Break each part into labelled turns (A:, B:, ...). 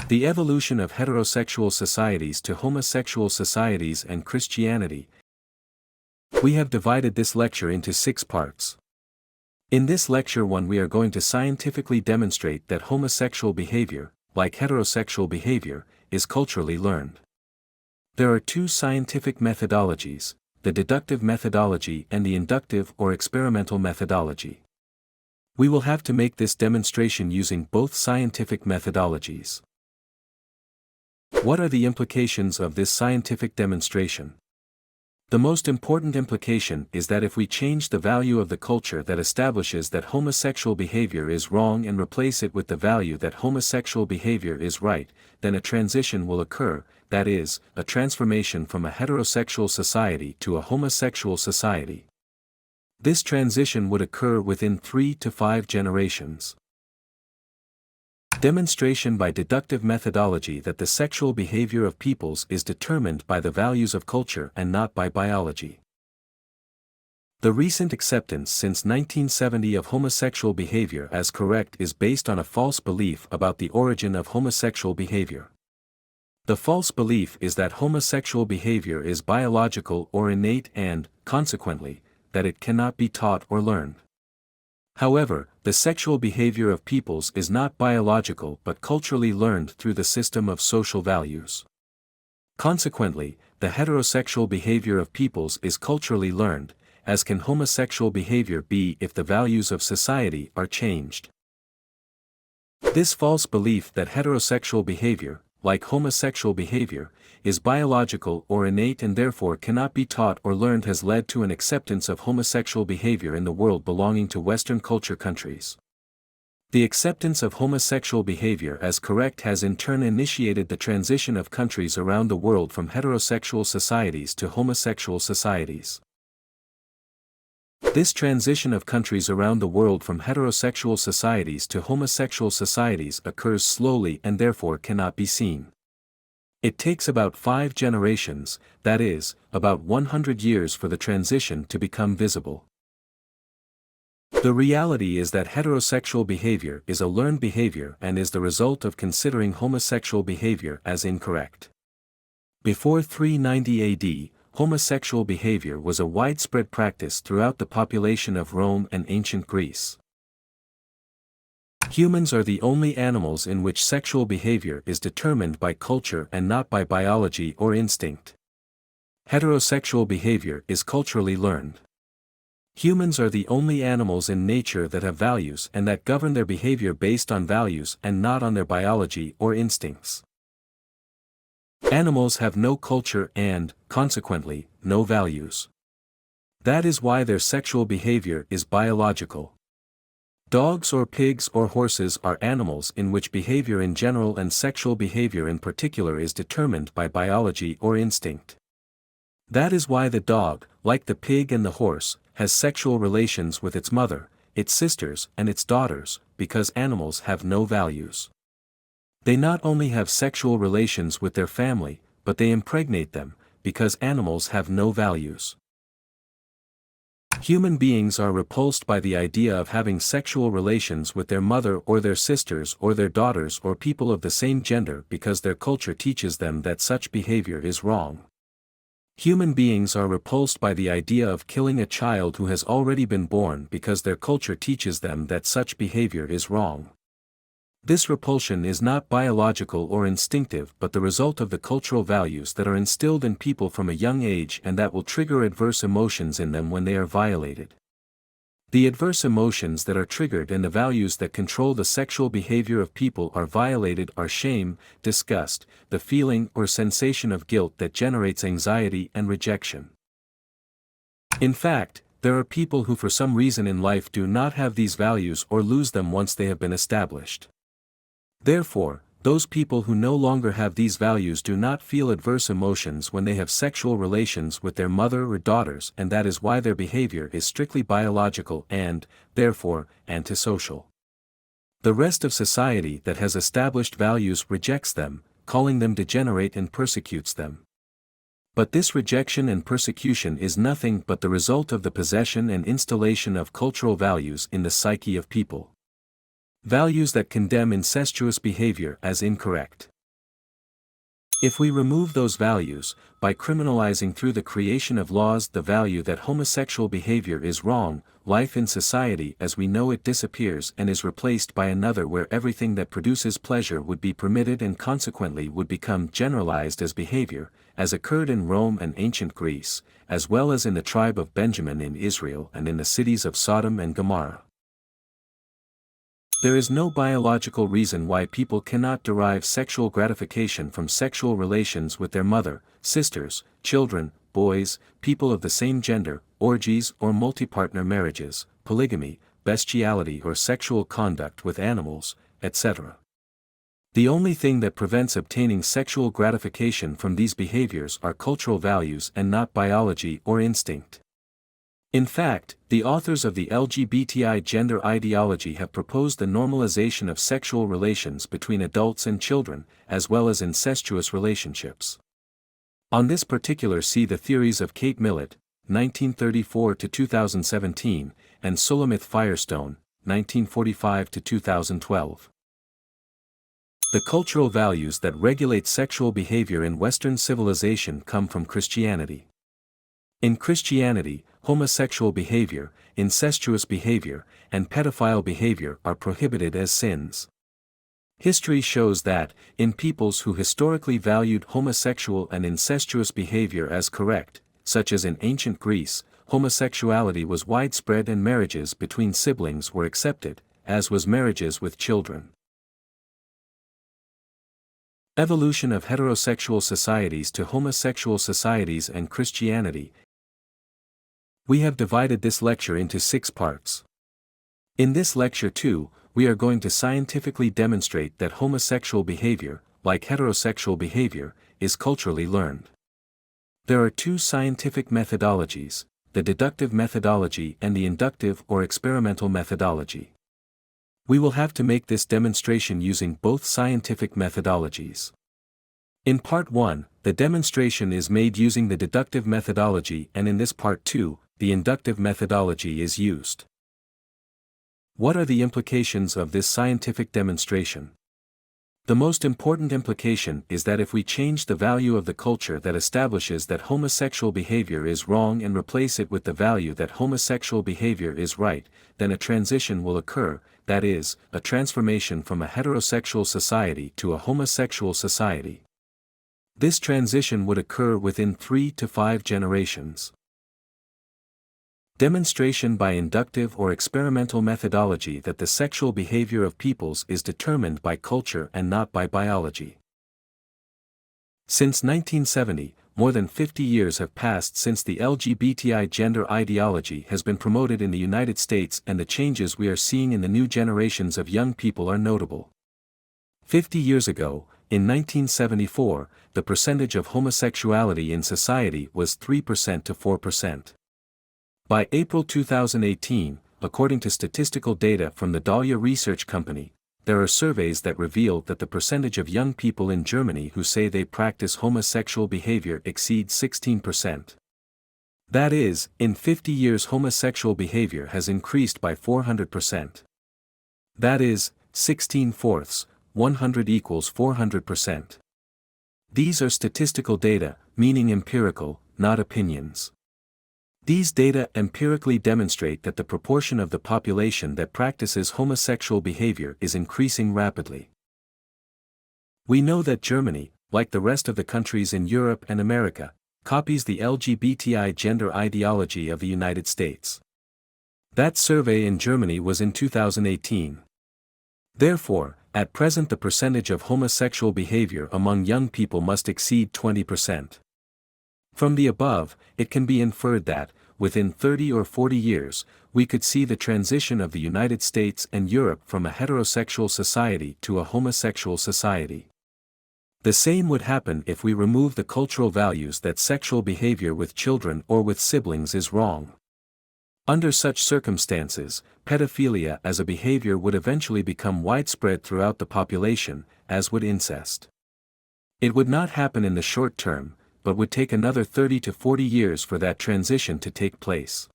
A: The evolution of heterosexual societies to homosexual societies and Christianity. We have divided this lecture into 6 parts. In this lecture 1 we are going to scientifically demonstrate that homosexual behavior, like heterosexual behavior, is culturally learned. There are 2 scientific methodologies, the deductive methodology and the inductive or experimental methodology. We will have to make this demonstration using both scientific methodologies. What are the implications of this scientific demonstration? The most important implication is that if we change the value of the culture that establishes that homosexual behavior is wrong and replace it with the value that homosexual behavior is right, then a transition will occur, that is, a transformation from a heterosexual society to a homosexual society. This transition would occur within 3 to 5 generations. Demonstration by deductive methodology that the sexual behavior of peoples is determined by the values of culture and not by biology. The recent acceptance since 1970 of homosexual behavior as correct is based on a false belief about the origin of homosexual behavior. The false belief is that homosexual behavior is biological or innate and, consequently, that it cannot be taught or learned. However, the sexual behavior of peoples is not biological but culturally learned through the system of social values. Consequently, the heterosexual behavior of peoples is culturally learned, as can homosexual behavior be if the values of society are changed. This false belief that heterosexual behavior, like homosexual behavior, is biological or innate and therefore cannot be taught or learned has led to an acceptance of homosexual behavior in the world belonging to Western culture countries. The acceptance of homosexual behavior as correct has in turn initiated the transition of countries around the world from heterosexual societies to homosexual societies. This transition of countries around the world from heterosexual societies to homosexual societies occurs slowly and therefore cannot be seen. It takes about 5 generations, that is, about 100 years for the transition to become visible. The reality is that heterosexual behavior is a learned behavior and is the result of considering homosexual behavior as incorrect. Before 390 AD, homosexual behavior was a widespread practice throughout the population of Rome and ancient Greece. Humans are the only animals in which sexual behavior is determined by culture and not by biology or instinct. Heterosexual behavior is culturally learned. Humans are the only animals in nature that have values and that govern their behavior based on values and not on their biology or instincts. Animals have no culture and, consequently, no values. That is why their sexual behavior is biological. Dogs or pigs or horses are animals in which behavior in general and sexual behavior in particular is determined by biology or instinct. That is why the dog, like the pig and the horse, has sexual relations with its mother, its sisters and its daughters, because animals have no values. They not only have sexual relations with their family, but they impregnate them, because animals have no values. Human beings are repulsed by the idea of having sexual relations with their mother or their sisters or their daughters or people of the same gender because their culture teaches them that such behavior is wrong. Human beings are repulsed by the idea of killing a child who has already been born because their culture teaches them that such behavior is wrong. This repulsion is not biological or instinctive but the result of the cultural values that are instilled in people from a young age and that will trigger adverse emotions in them when they are violated. The adverse emotions that are triggered and the values that control the sexual behavior of people are violated are shame, disgust, the feeling or sensation of guilt that generates anxiety and rejection. In fact, there are people who for some reason in life do not have these values or lose them once they have been established. Therefore, those people who no longer have these values do not feel adverse emotions when they have sexual relations with their mother or daughters, and that is why their behavior is strictly biological and, therefore, antisocial. The rest of society that has established values rejects them, calling them degenerate and persecutes them. But this rejection and persecution is nothing but the result of the possession and installation of cultural values in the psyche of people. Values that condemn incestuous behavior as incorrect. If we remove those values, by criminalizing through the creation of laws the value that homosexual behavior is wrong, life in society as we know it disappears and is replaced by another where everything that produces pleasure would be permitted and consequently would become generalized as behavior, as occurred in Rome and ancient Greece, as well as in the tribe of Benjamin in Israel and in the cities of Sodom and Gomorrah. There is no biological reason why people cannot derive sexual gratification from sexual relations with their mother, sisters, children, boys, people of the same gender, orgies or multi-partner marriages, polygamy, bestiality or sexual conduct with animals, etc. The only thing that prevents obtaining sexual gratification from these behaviors are cultural values and not biology or instinct. In fact, the authors of the LGBTI gender ideology have proposed the normalization of sexual relations between adults and children, as well as incestuous relationships. On this particular see the theories of Kate Millet, 1934-2017, and Sulamith Firestone, 1945-2012. The cultural values that regulate sexual behavior in Western civilization come from Christianity. In Christianity, homosexual behavior, incestuous behavior, and pedophile behavior are prohibited as sins. History shows that, in peoples who historically valued homosexual and incestuous behavior as correct, such as in ancient Greece, homosexuality was widespread and marriages between siblings were accepted, as was marriages with children. Evolution of heterosexual societies to homosexual societies and Christianity. We have divided this lecture into 6 parts. In this lecture 2, we are going to scientifically demonstrate that homosexual behavior, like heterosexual behavior, is culturally learned. There are 2 scientific methodologies, the deductive methodology and the inductive or experimental methodology. We will have to make this demonstration using both scientific methodologies. In part 1, the demonstration is made using the deductive methodology, and in this part 2, the inductive methodology is used. What are the implications of this scientific demonstration? The most important implication is that if we change the value of the culture that establishes that homosexual behavior is wrong and replace it with the value that homosexual behavior is right, then a transition will occur, that is, a transformation from a heterosexual society to a homosexual society. This transition would occur within 3 to 5 generations. Demonstration by inductive or experimental methodology that the sexual behavior of peoples is determined by culture and not by biology. Since 1970, more than 50 years have passed since the LGBTI gender ideology has been promoted in the United States, and the changes we are seeing in the new generations of young people are notable. 50 years ago, in 1974, the percentage of homosexuality in society was 3% to 4%. By April 2018, according to statistical data from the Dahlia Research Company, there are surveys that reveal that the percentage of young people in Germany who say they practice homosexual behavior exceeds 16%. That is, in 50 years homosexual behavior has increased by 400%. That is, 16/4, 100 equals 400%. These are statistical data, meaning empirical, not opinions. These data empirically demonstrate that the proportion of the population that practices homosexual behavior is increasing rapidly. We know that Germany, like the rest of the countries in Europe and America, copies the LGBTI gender ideology of the United States. That survey in Germany was in 2018. Therefore, at present the percentage of homosexual behavior among young people must exceed 20%. From the above, it can be inferred that, within 30 or 40 years, we could see the transition of the United States and Europe from a heterosexual society to a homosexual society. The same would happen if we remove the cultural values that sexual behavior with children or with siblings is wrong. Under such circumstances, pedophilia as a behavior would eventually become widespread throughout the population, as would incest. It would not happen in the short term, but would take another 30 to 40 years for that transition to take place.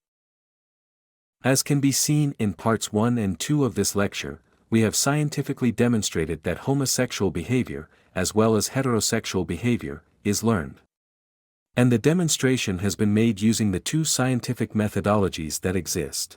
A: As can be seen in parts 1 and 2 of this lecture, we have scientifically demonstrated that homosexual behavior, as well as heterosexual behavior, is learned. And the demonstration has been made using the two scientific methodologies that exist.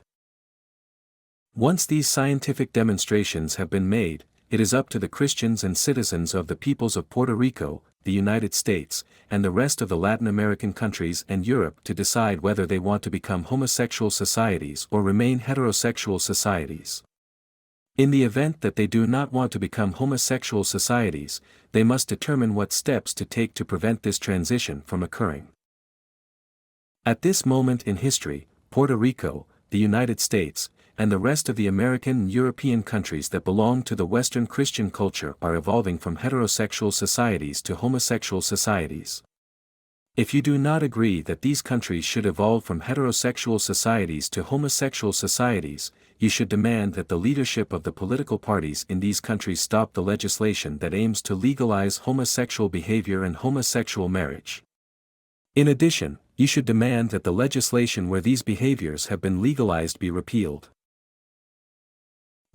A: Once these scientific demonstrations have been made, it is up to the Christians and citizens of the peoples of Puerto Rico, the United States, and the rest of the Latin American countries and Europe to decide whether they want to become homosexual societies or remain heterosexual societies. In the event that they do not want to become homosexual societies, they must determine what steps to take to prevent this transition from occurring. At this moment in history, Puerto Rico, the United States, and the rest of the American and European countries that belong to the Western Christian culture are evolving from heterosexual societies to homosexual societies. If you do not agree that these countries should evolve from heterosexual societies to homosexual societies, you should demand that the leadership of the political parties in these countries stop the legislation that aims to legalize homosexual behavior and homosexual marriage. In addition, you should demand that the legislation where these behaviors have been legalized be repealed.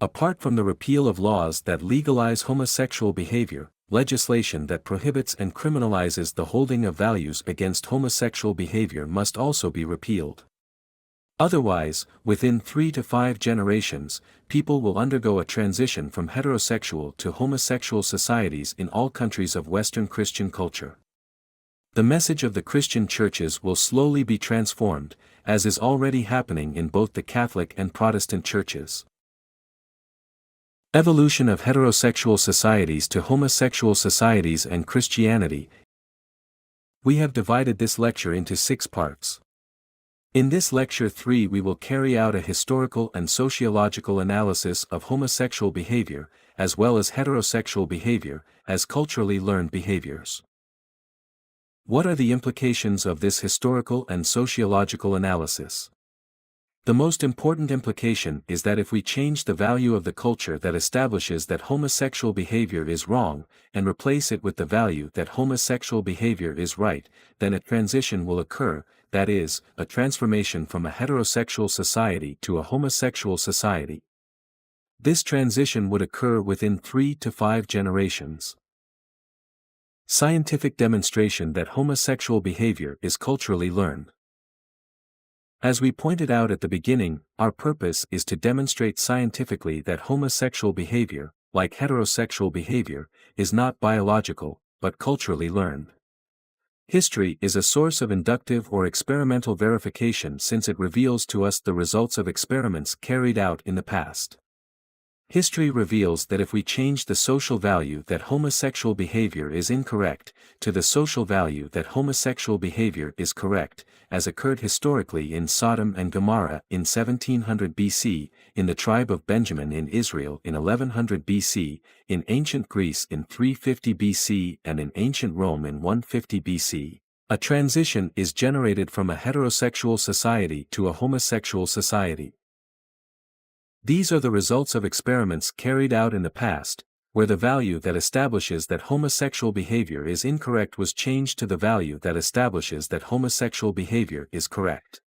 A: Apart from the repeal of laws that legalize homosexual behavior, legislation that prohibits and criminalizes the holding of values against homosexual behavior must also be repealed. Otherwise, within 3 to 5 generations, people will undergo a transition from heterosexual to homosexual societies in all countries of Western Christian culture. The message of the Christian churches will slowly be transformed, as is already happening in both the Catholic and Protestant churches. Evolution of heterosexual societies to homosexual societies and Christianity. We have divided this lecture into 6 parts. In this lecture 3 we will carry out a historical and sociological analysis of homosexual behavior, as well as heterosexual behavior, as culturally learned behaviors. What are the implications of this historical and sociological analysis? The most important implication is that if we change the value of the culture that establishes that homosexual behavior is wrong, and replace it with the value that homosexual behavior is right, then a transition will occur, that is, a transformation from a heterosexual society to a homosexual society. This transition would occur within 3 to 5 generations. Scientific demonstration that homosexual behavior is culturally learned. As we pointed out at the beginning, our purpose is to demonstrate scientifically that homosexual behavior, like heterosexual behavior, is not biological, but culturally learned. History is a source of inductive or experimental verification since it reveals to us the results of experiments carried out in the past. History reveals that if we change the social value that homosexual behavior is incorrect, to the social value that homosexual behavior is correct, as occurred historically in Sodom and Gomorrah in 1700 BC, in the tribe of Benjamin in Israel in 1100 BC, in ancient Greece in 350 BC and in ancient Rome in 150 BC, a transition is generated from a heterosexual society to a homosexual society. These are the results of experiments carried out in the past, where the value that establishes that homosexual behavior is incorrect was changed to the value that establishes that homosexual behavior is correct.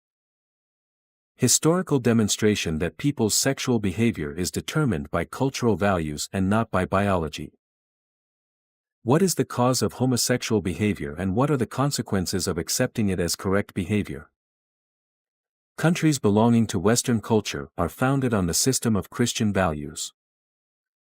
A: Historical demonstration that people's sexual behavior is determined by cultural values and not by biology. What is the cause of homosexual behavior and what are the consequences of accepting it as correct behavior? Countries belonging to Western culture are founded on the system of Christian values.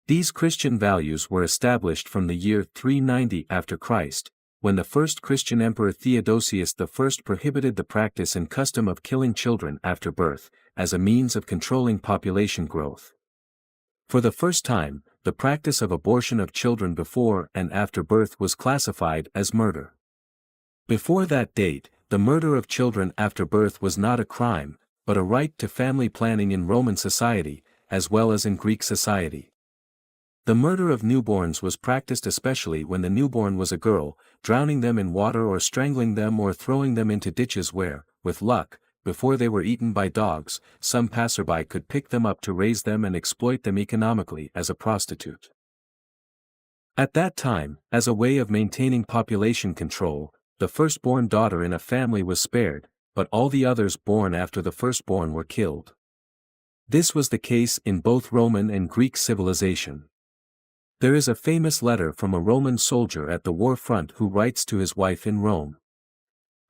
A: These Christian values were established from the year 390 after Christ, when the first Christian emperor Theodosius I prohibited the practice and custom of killing children after birth, as a means of controlling population growth. For the first time, the practice of abortion of children before and after birth was classified as murder. Before that date, the murder of children after birth was not a crime, but a right to family planning in Roman society, as well as in Greek society. The murder of newborns was practiced especially when the newborn was a girl, drowning them in water or strangling them or throwing them into ditches where, with luck, before they were eaten by dogs, some passerby could pick them up to raise them and exploit them economically as a prostitute. At that time, as a way of maintaining population control, the firstborn daughter in a family was spared, but all the others born after the firstborn were killed. This was the case in both Roman and Greek civilization. There is a famous letter from a Roman soldier at the war front who writes to his wife in Rome.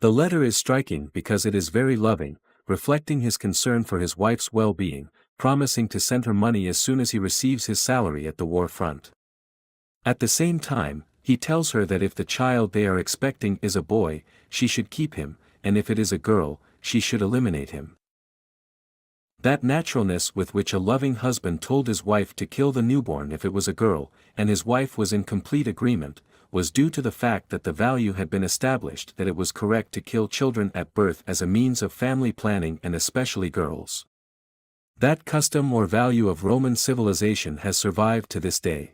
A: The letter is striking because it is very loving, reflecting his concern for his wife's well-being, promising to send her money as soon as he receives his salary at the war front. At the same time, he tells her that if the child they are expecting is a boy, she should keep him, and if it is a girl, she should eliminate him. That naturalness with which a loving husband told his wife to kill the newborn if it was a girl, and his wife was in complete agreement, was due to the fact that the value had been established that it was correct to kill children at birth as a means of family planning and especially girls. That custom or value of Roman civilization has survived to this day.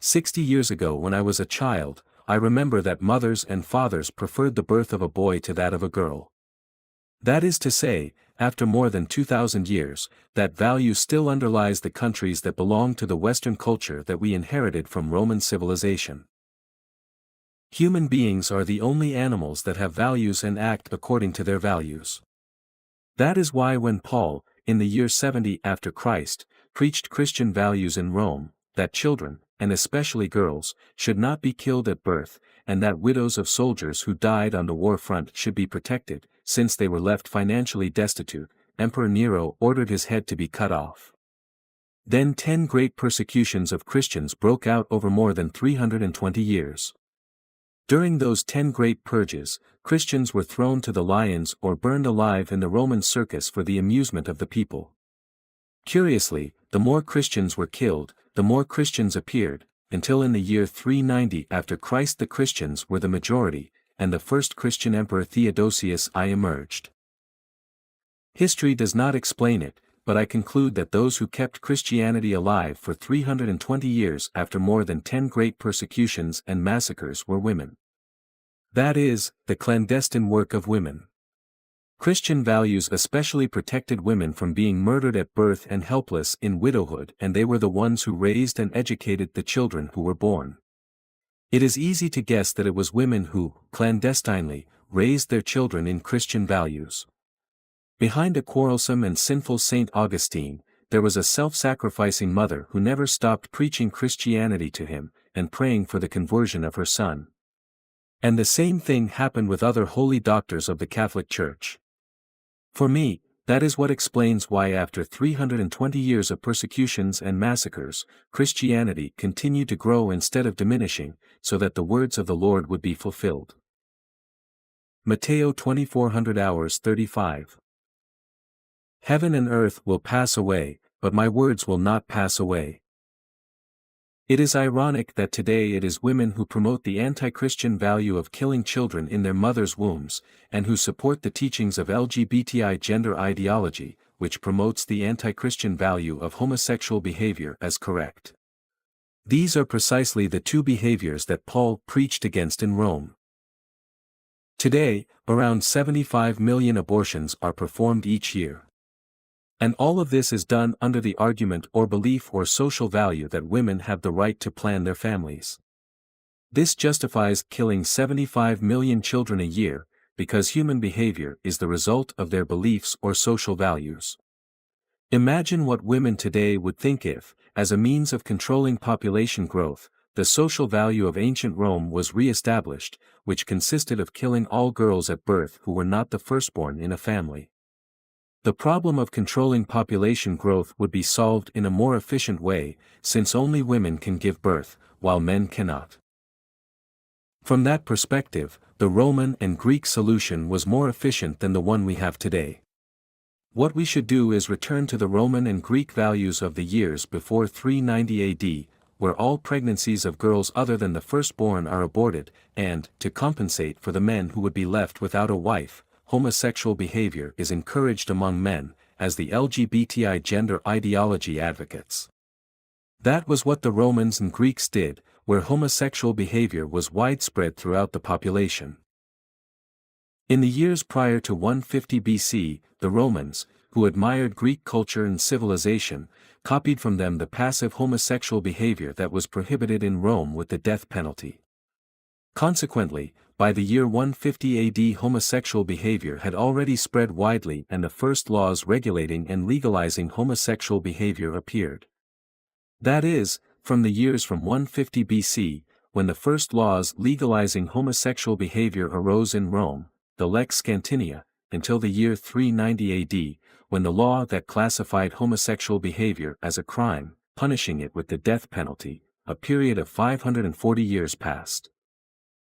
A: 60 years ago when I was a child, I remember that mothers and fathers preferred the birth of a boy to that of a girl. That is to say, after more than 2,000 years, that value still underlies the countries that belong to the Western culture that we inherited from Roman civilization. Human beings are the only animals that have values and act according to their values. That is why when Paul, in the year 70 after Christ, preached Christian values in Rome, that children, and especially girls, should not be killed at birth, and that widows of soldiers who died on the war front should be protected, since they were left financially destitute, Emperor Nero ordered his head to be cut off. Then 10 great persecutions of Christians broke out over more than 320 years. During those 10 great purges, Christians were thrown to the lions or burned alive in the Roman circus for the amusement of the people. Curiously, the more Christians were killed, the more Christians appeared, until in the year 390 after Christ the Christians were the majority, and the first Christian emperor Theodosius I emerged. History does not explain it, but I conclude that those who kept Christianity alive for 320 years after more than 10 great persecutions and massacres were women. That is, the clandestine work of women. Christian values especially protected women from being murdered at birth and helpless in widowhood, and they were the ones who raised and educated the children who were born. It is easy to guess that it was women who, clandestinely, raised their children in Christian values. Behind a quarrelsome and sinful Saint Augustine, there was a self-sacrificing mother who never stopped preaching Christianity to him, and praying for the conversion of her son. And the same thing happened with other holy doctors of the Catholic Church. For me, that is what explains why after 320 years of persecutions and massacres, Christianity continued to grow instead of diminishing, so that the words of the Lord would be fulfilled. Matteo 2400 hours 35. Heaven and earth will pass away, but my words will not pass away. It is ironic that today it is women who promote the anti-Christian value of killing children in their mothers' wombs, and who support the teachings of LGBTI gender ideology, which promotes the anti-Christian value of homosexual behavior as correct. These are precisely the two behaviors that Paul preached against in Rome. Today, around 75 million abortions are performed each year. And all of this is done under the argument or belief or social value that women have the right to plan their families. This justifies killing 75 million children a year, because human behavior is the result of their beliefs or social values. Imagine what women today would think if, as a means of controlling population growth, the social value of ancient Rome was re-established, which consisted of killing all girls at birth who were not the firstborn in a family. The problem of controlling population growth would be solved in a more efficient way, since only women can give birth, while men cannot. From that perspective, the Roman and Greek solution was more efficient than the one we have today. What we should do is return to the Roman and Greek values of the years before 390 AD, where all pregnancies of girls other than the firstborn are aborted, and, to compensate for the men who would be left without a wife, homosexual behavior is encouraged among men, as the LGBTI gender ideology advocates. That was what the Romans and Greeks did, where homosexual behavior was widespread throughout the population. In the years prior to 150 BC, the Romans, who admired Greek culture and civilization, copied from them the passive homosexual behavior that was prohibited in Rome with the death penalty. Consequently, by the year 150 AD homosexual behavior had already spread widely and the first laws regulating and legalizing homosexual behavior appeared. That is, from the years from 150 BC, when the first laws legalizing homosexual behavior arose in Rome, the Lex Scantinia, until the year 390 AD, when the law that classified homosexual behavior as a crime, punishing it with the death penalty, a period of 540 years passed.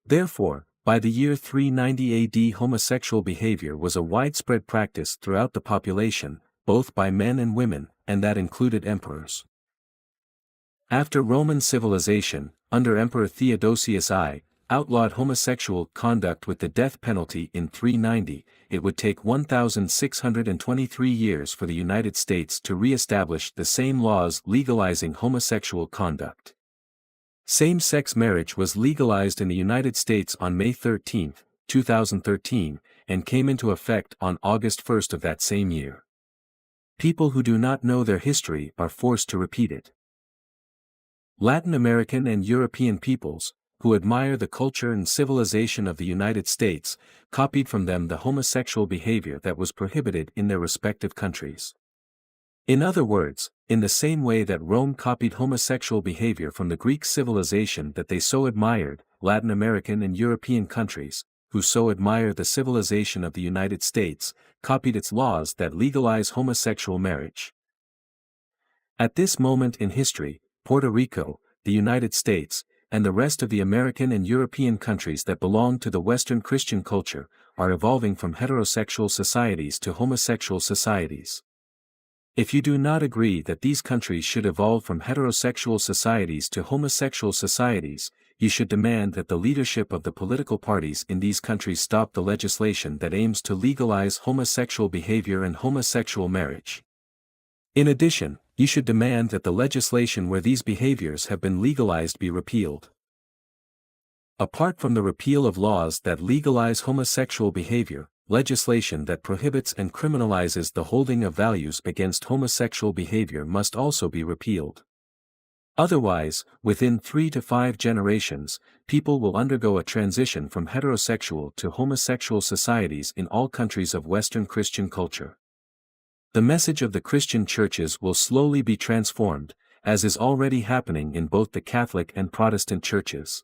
A: Therefore, by the year 390 AD homosexual behavior was a widespread practice throughout the population, both by men and women, and that included emperors. After Roman civilization, under Emperor Theodosius I, outlawed homosexual conduct with the death penalty in 390, it would take 1,623 years for the United States to re-establish the same laws legalizing homosexual conduct. Same-sex marriage was legalized in the United States on May 13, 2013, and came into effect on August 1 of that same year. People who do not know their history are forced to repeat it. Latin American and European peoples, who admire the culture and civilization of the United States, copied from them the homosexual behavior that was prohibited in their respective countries. In other words, in the same way that Rome copied homosexual behavior from the Greek civilization that they so admired, Latin American and European countries, who so admire the civilization of the United States, copied its laws that legalize homosexual marriage. At this moment in history, Puerto Rico, the United States, and the rest of the American and European countries that belong to the Western Christian culture, are evolving from heterosexual societies to homosexual societies. If you do not agree that these countries should evolve from heterosexual societies to homosexual societies, you should demand that the leadership of the political parties in these countries stop the legislation that aims to legalize homosexual behavior and homosexual marriage. In addition, you should demand that the legislation where these behaviors have been legalized be repealed. Apart from the repeal of laws that legalize homosexual behavior, legislation that prohibits and criminalizes the holding of values against homosexual behavior must also be repealed. Otherwise, within 3 to 5 generations, people will undergo a transition from heterosexual to homosexual societies in all countries of Western Christian culture. The message of the Christian churches will slowly be transformed, as is already happening in both the Catholic and Protestant churches.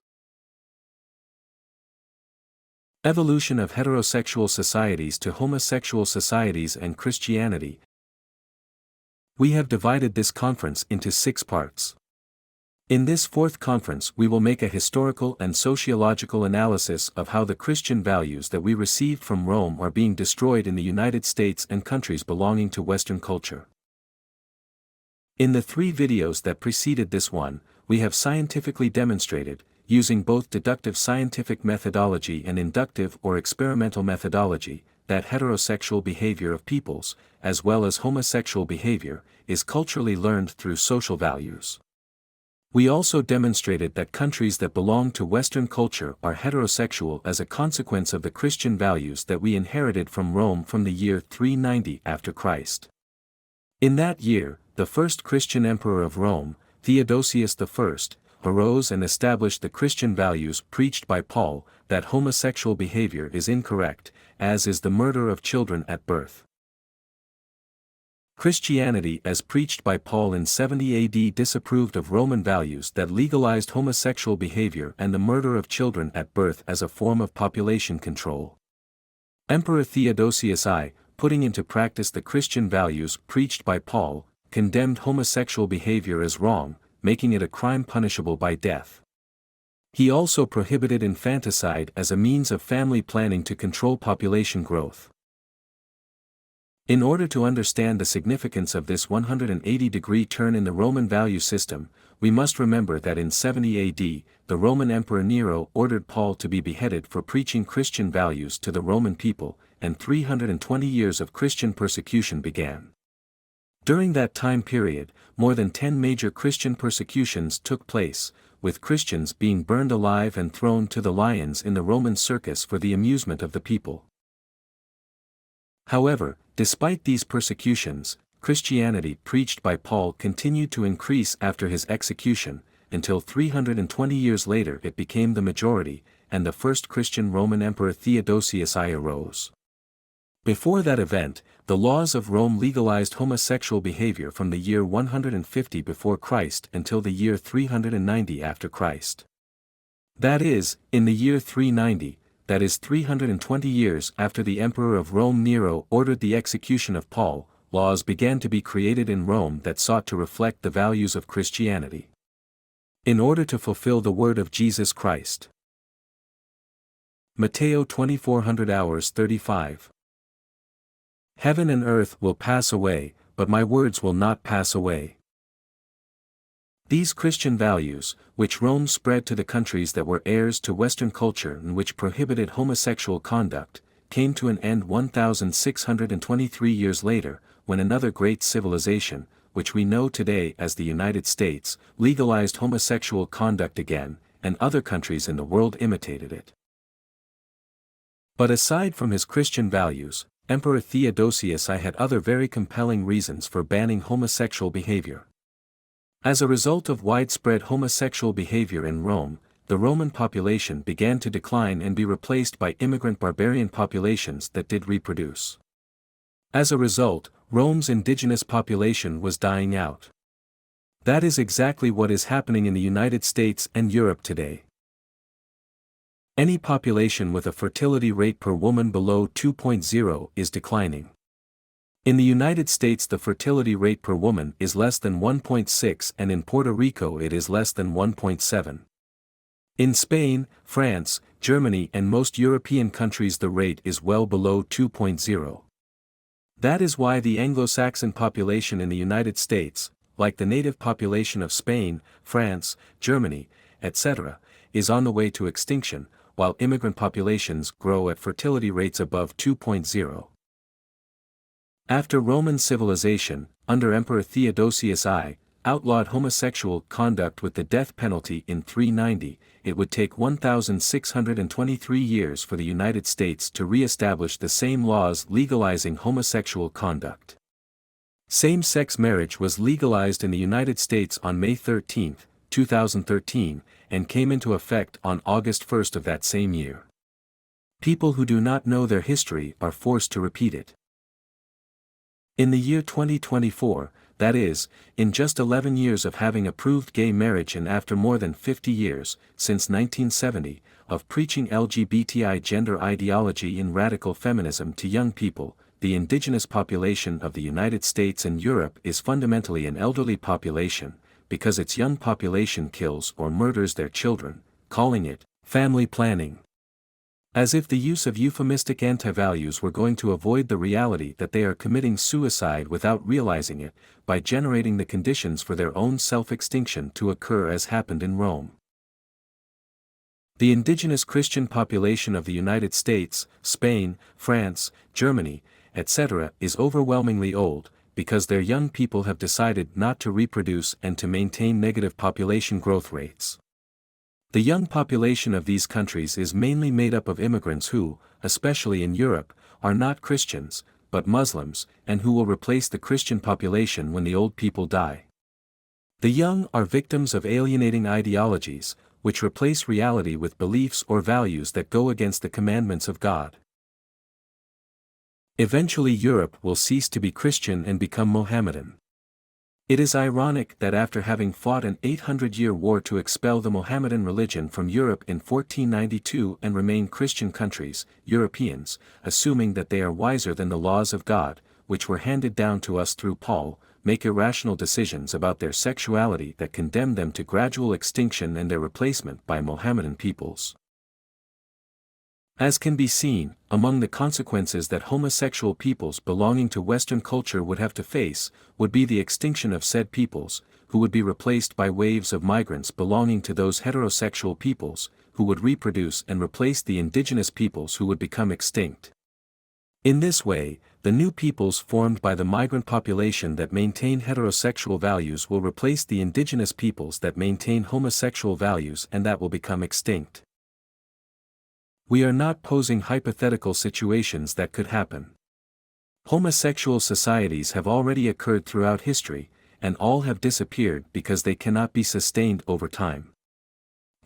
A: Evolution of heterosexual societies to homosexual societies and Christianity. We have divided this conference into 6 parts. In this 4th conference we will make a historical and sociological analysis of how the Christian values that we received from Rome are being destroyed in the United States and countries belonging to Western culture. In the 3 videos that preceded this one, we have scientifically demonstrated, using both deductive scientific methodology and inductive or experimental methodology, that heterosexual behavior of peoples, as well as homosexual behavior, is culturally learned through social values. We also demonstrated that countries that belong to Western culture are heterosexual as a consequence of the Christian values that we inherited from Rome from the year 390 after Christ. In that year, the first Christian emperor of Rome, Theodosius I, arose and established the Christian values preached by Paul, that homosexual behavior is incorrect, as is the murder of children at birth. Christianity as preached by Paul in 70 AD disapproved of Roman values that legalized homosexual behavior and the murder of children at birth as a form of population control. Emperor Theodosius I, putting into practice the Christian values preached by Paul, condemned homosexual behavior as wrong, making it a crime punishable by death. He also prohibited infanticide as a means of family planning to control population growth. In order to understand the significance of this 180-degree turn in the Roman value system, we must remember that in 70 AD, the Roman Emperor Nero ordered Paul to be beheaded for preaching Christian values to the Roman people, and 320 years of Christian persecution began. During that time period, more than 10 major Christian persecutions took place, with Christians being burned alive and thrown to the lions in the Roman circus for the amusement of the people. However, despite these persecutions, Christianity preached by Paul continued to increase after his execution, until 320 years later it became the majority, and the first Christian Roman Emperor Theodosius I arose. Before that event, the laws of Rome legalized homosexual behavior from the year 150 before Christ until the year 390 after Christ. That is, in the year 390, that is 320 years after the Emperor of Rome Nero ordered the execution of Paul, laws began to be created in Rome that sought to reflect the values of Christianity, in order to fulfill the word of Jesus Christ. Matteo 2400 hours 35. Heaven and earth will pass away, but my words will not pass away. These Christian values, which Rome spread to the countries that were heirs to Western culture and which prohibited homosexual conduct, came to an end 1,623 years later, when another great civilization, which we know today as the United States, legalized homosexual conduct again, and other countries in the world imitated it. But aside from his Christian values, Emperor Theodosius I had other very compelling reasons for banning homosexual behavior. As a result of widespread homosexual behavior in Rome, the Roman population began to decline and be replaced by immigrant barbarian populations that did reproduce. As a result, Rome's indigenous population was dying out. That is exactly what is happening in the United States and Europe today. Any population with a fertility rate per woman below 2.0 is declining. In the United States the fertility rate per woman is less than 1.6 and in Puerto Rico it is less than 1.7. In Spain, France, Germany and most European countries the rate is well below 2.0. That is why the Anglo-Saxon population in the United States, like the native population of Spain, France, Germany, etc., is on the way to extinction, while immigrant populations grow at fertility rates above 2.0. After Roman civilization, under Emperor Theodosius I, outlawed homosexual conduct with the death penalty in 390, it would take 1,623 years for the United States to re-establish the same laws legalizing homosexual conduct. Same-sex marriage was legalized in the United States on May 13, 2013, and came into effect on August 1 of that same year. People who do not know their history are forced to repeat it. In the year 2024, that is, in just 11 years of having approved gay marriage and after more than 50 years, since 1970, of preaching LGBTI gender ideology in radical feminism to young people, the indigenous population of the United States and Europe is fundamentally an elderly population, because its young population kills or murders their children, calling it family planning. As if the use of euphemistic anti-values were going to avoid the reality that they are committing suicide without realizing it, by generating the conditions for their own self-extinction to occur as happened in Rome. The indigenous Christian population of the United States, Spain, France, Germany, etc. is overwhelmingly old, because their young people have decided not to reproduce and to maintain negative population growth rates. The young population of these countries is mainly made up of immigrants who, especially in Europe, are not Christians, but Muslims, and who will replace the Christian population when the old people die. The young are victims of alienating ideologies, which replace reality with beliefs or values that go against the commandments of God. Eventually Europe will cease to be Christian and become Mohammedan. It is ironic that after having fought an 800-year war to expel the Mohammedan religion from Europe in 1492 and remain Christian countries, Europeans, assuming that they are wiser than the laws of God, which were handed down to us through Paul, make irrational decisions about their sexuality that condemn them to gradual extinction and their replacement by Mohammedan peoples. As can be seen, among the consequences that homosexual peoples belonging to Western culture would have to face, would be the extinction of said peoples, who would be replaced by waves of migrants belonging to those heterosexual peoples, who would reproduce and replace the indigenous peoples who would become extinct. In this way, the new peoples formed by the migrant population that maintain heterosexual values will replace the indigenous peoples that maintain homosexual values and that will become extinct. We are not posing hypothetical situations that could happen. Homosexual societies have already occurred throughout history, and all have disappeared because they cannot be sustained over time.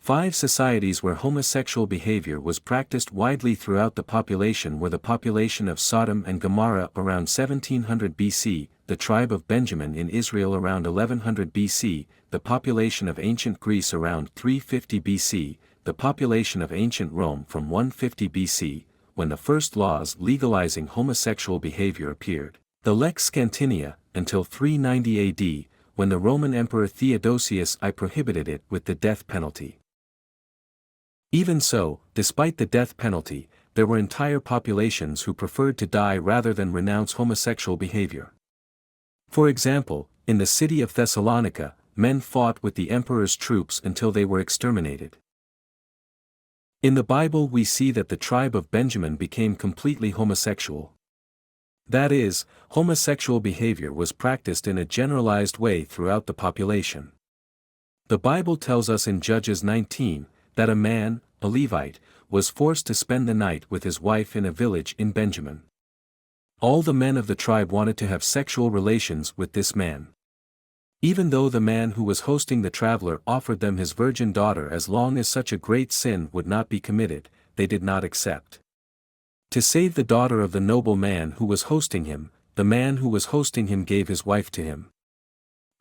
A: 5 societies where homosexual behavior was practiced widely throughout the population were the population of Sodom and Gomorrah around 1700 BC, the tribe of Benjamin in Israel around 1100 BC, the population of ancient Greece around 350 BC, the population of ancient Rome from 150 BC, when the first laws legalizing homosexual behavior appeared, the Lex Scantinia, until 390 AD, when the Roman Emperor Theodosius I prohibited it with the death penalty. Even so, despite the death penalty, there were entire populations who preferred to die rather than renounce homosexual behavior. For example, in the city of Thessalonica, men fought with the emperor's troops until they were exterminated. In the Bible we see that the tribe of Benjamin became completely homosexual. That is, homosexual behavior was practiced in a generalized way throughout the population. The Bible tells us in Judges 19, that a man, a Levite, was forced to spend the night with his wife in a village in Benjamin. All the men of the tribe wanted to have sexual relations with this man. Even though the man who was hosting the traveler offered them his virgin daughter as long as such a great sin would not be committed, they did not accept. To save the daughter of the noble man who was hosting him, the man who was hosting him gave his wife to him.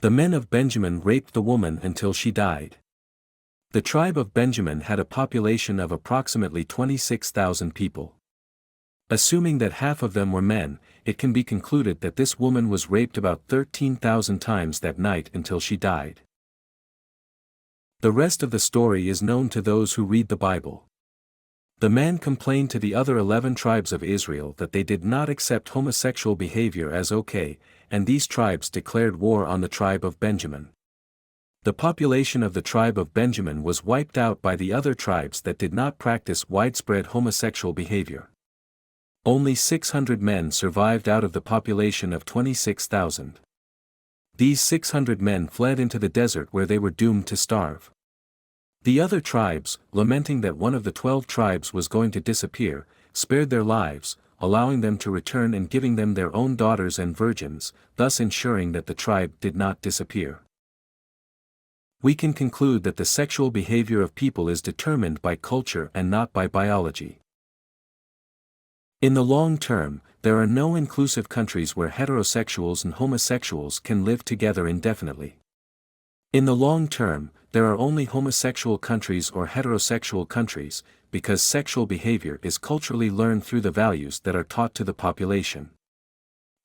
A: The men of Benjamin raped the woman until she died. The tribe of Benjamin had a population of approximately 26,000 people. Assuming that half of them were men, it can be concluded that this woman was raped about 13,000 times that night until she died. The rest of the story is known to those who read the Bible. The man complained to the other 11 tribes of Israel that they did not accept homosexual behavior as okay, and these tribes declared war on the tribe of Benjamin. The population of the tribe of Benjamin was wiped out by the other tribes that did not practice widespread homosexual behavior. Only 600 men survived out of the population of 26,000. These 600 men fled into the desert where they were doomed to starve. The other tribes, lamenting that one of the 12 tribes was going to disappear, spared their lives, allowing them to return and giving them their own daughters and virgins, thus ensuring that the tribe did not disappear. We can conclude that the sexual behavior of people is determined by culture and not by biology. In the long term, there are no inclusive countries where heterosexuals and homosexuals can live together indefinitely. In the long term, there are only homosexual countries or heterosexual countries, because sexual behavior is culturally learned through the values that are taught to the population.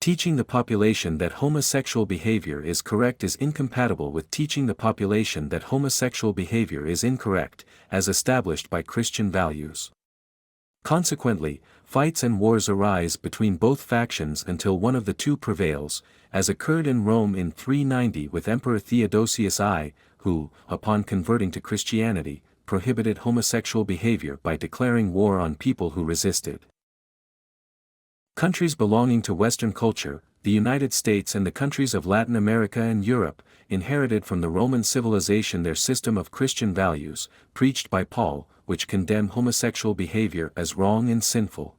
A: Teaching the population that homosexual behavior is correct is incompatible with teaching the population that homosexual behavior is incorrect, as established by Christian values. Consequently, fights and wars arise between both factions until one of the two prevails, as occurred in Rome in 390 with Emperor Theodosius I, who, upon converting to Christianity, prohibited homosexual behavior by declaring war on people who resisted. Countries belonging to Western culture, the United States and the countries of Latin America and Europe, inherited from the Roman civilization their system of Christian values, preached by Paul, which condemn homosexual behavior as wrong and sinful.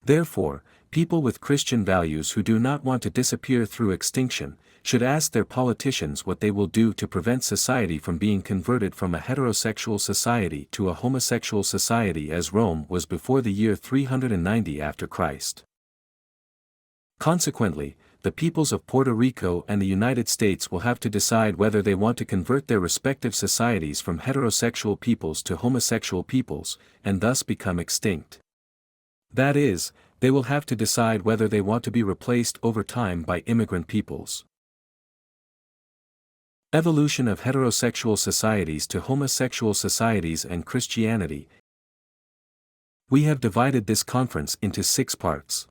A: Therefore, people with Christian values who do not want to disappear through extinction, should ask their politicians what they will do to prevent society from being converted from a heterosexual society to a homosexual society as Rome was before the year 390 after Christ. Consequently, the peoples of Puerto Rico and the United States will have to decide whether they want to convert their respective societies from heterosexual peoples to homosexual peoples, and thus become extinct. That is, they will have to decide whether they want to be replaced over time by immigrant peoples. Evolution of heterosexual societies to homosexual societies and Christianity. We have divided this conference into 6 parts.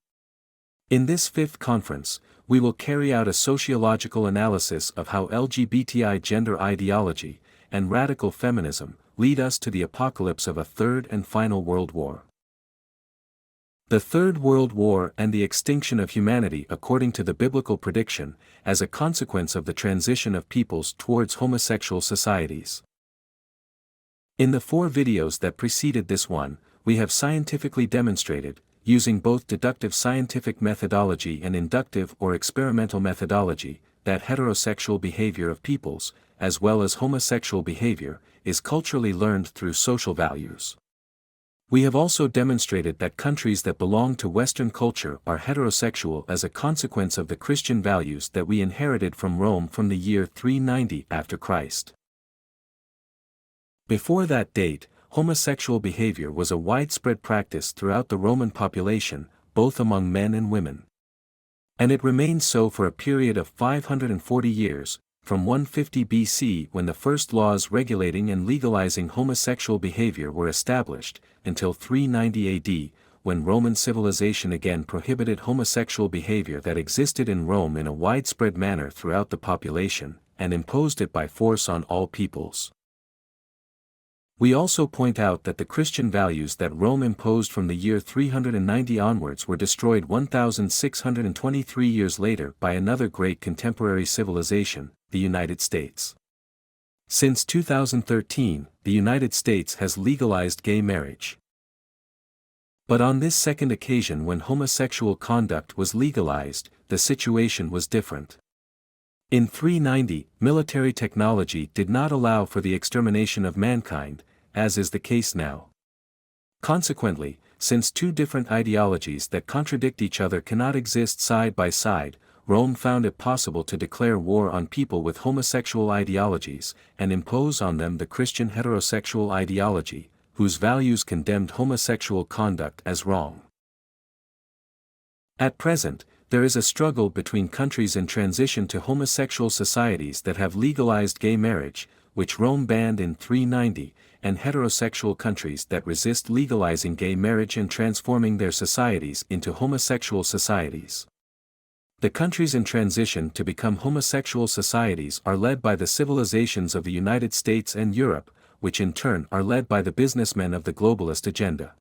A: In this 5th conference, we will carry out a sociological analysis of how LGBTI gender ideology and radical feminism lead us to the apocalypse of a third and final world war. The Third World War and the extinction of humanity according to the biblical prediction, as a consequence of the transition of peoples towards homosexual societies. In the 4 videos that preceded this one, we have scientifically demonstrated, using both deductive scientific methodology and inductive or experimental methodology, that heterosexual behavior of peoples, as well as homosexual behavior, is culturally learned through social values. We have also demonstrated that countries that belong to Western culture are heterosexual as a consequence of the Christian values that we inherited from Rome from the year 390 after Christ. Before that date, homosexual behavior was a widespread practice throughout the Roman population, both among men and women. And it remained so for a period of 540 years, from 150 BC when the first laws regulating and legalizing homosexual behavior were established, until 390 AD, when Roman civilization again prohibited homosexual behavior that existed in Rome in a widespread manner throughout the population, and imposed it by force on all peoples. We also point out that the Christian values that Rome imposed from the year 390 onwards were destroyed 1,623 years later by another great contemporary civilization, the United States. Since 2013, the United States has legalized gay marriage. But on this second occasion when homosexual conduct was legalized, the situation was different. In 390, military technology did not allow for the extermination of mankind, as is the case now. Consequently, since two different ideologies that contradict each other cannot exist side by side, Rome found it possible to declare war on people with homosexual ideologies, and impose on them the Christian heterosexual ideology, whose values condemned homosexual conduct as wrong. At present, there is a struggle between countries in transition to homosexual societies that have legalized gay marriage, which Rome banned in 390, and heterosexual countries that resist legalizing gay marriage and transforming their societies into homosexual societies. The countries in transition to become homosexual societies are led by the civilizations of the United States and Europe, which in turn are led by the businessmen of the globalist agenda.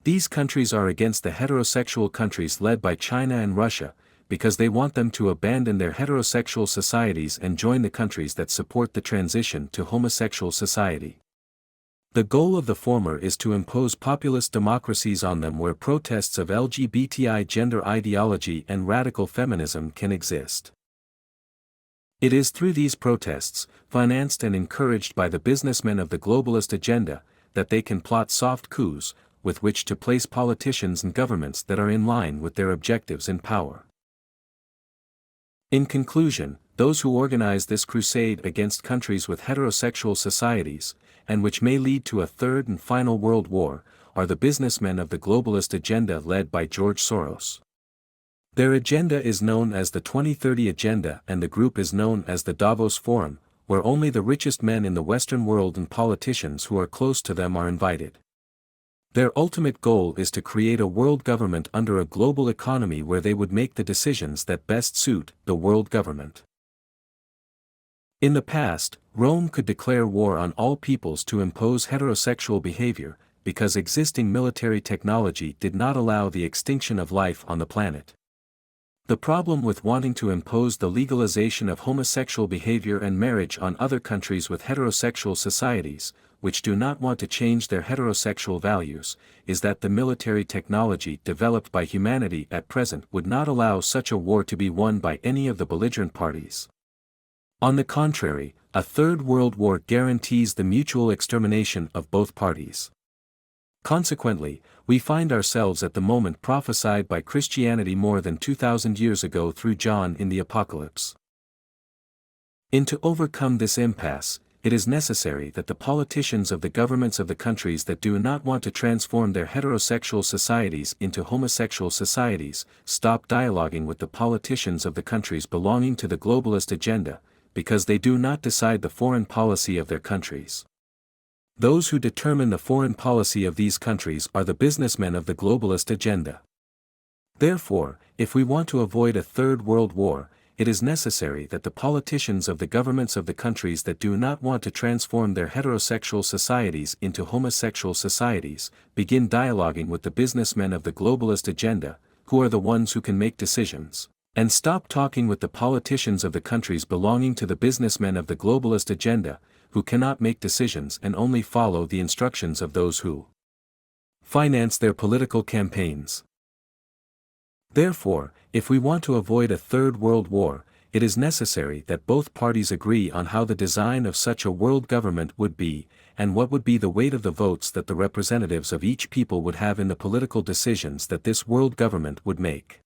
A: These countries are against the heterosexual countries led by China and Russia, because they want them to abandon their heterosexual societies and join the countries that support the transition to homosexual society. The goal of the former is to impose populist democracies on them where protests of LGBTI gender ideology and radical feminism can exist. It is through these protests, financed and encouraged by the businessmen of the globalist agenda, that they can plot soft coups, with which to place politicians and governments that are in line with their objectives in power. In conclusion, those who organize this crusade against countries with heterosexual societies, and which may lead to a third and final world war, are the businessmen of the globalist agenda led by George Soros. Their agenda is known as the 2030 Agenda and the group is known as the Davos Forum, where only the richest men in the Western world and politicians who are close to them are invited. Their ultimate goal is to create a world government under a global economy where they would make the decisions that best suit the world government. In the past, Rome could declare war on all peoples to impose heterosexual behavior, because existing military technology did not allow the extinction of life on the planet. The problem with wanting to impose the legalization of homosexual behavior and marriage on other countries with heterosexual societies, which do not want to change their heterosexual values, is that the military technology developed by humanity at present would not allow such a war to be won by any of the belligerent parties. On the contrary, a third world war guarantees the mutual extermination of both parties. Consequently, we find ourselves at the moment prophesied by Christianity more than 2,000 years ago through John in the Apocalypse. To overcome this impasse, it is necessary that the politicians of the governments of the countries that do not want to transform their heterosexual societies into homosexual societies, stop dialoguing with the politicians of the countries belonging to the globalist agenda, because they do not decide the foreign policy of their countries. Those who determine the foreign policy of these countries are the businessmen of the globalist agenda. Therefore, if we want to avoid a third world war, it is necessary that the politicians of the governments of the countries that do not want to transform their heterosexual societies into homosexual societies, begin dialoguing with the businessmen of the globalist agenda, who are the ones who can make decisions, and stop talking with the politicians of the countries belonging to the businessmen of the globalist agenda, who cannot make decisions and only follow the instructions of those who finance their political campaigns. Therefore, if we want to avoid a third world war, it is necessary that both parties agree on how the design of such a world government would be, and what would be the weight of the votes that the representatives of each people would have in the political decisions that this world government would make.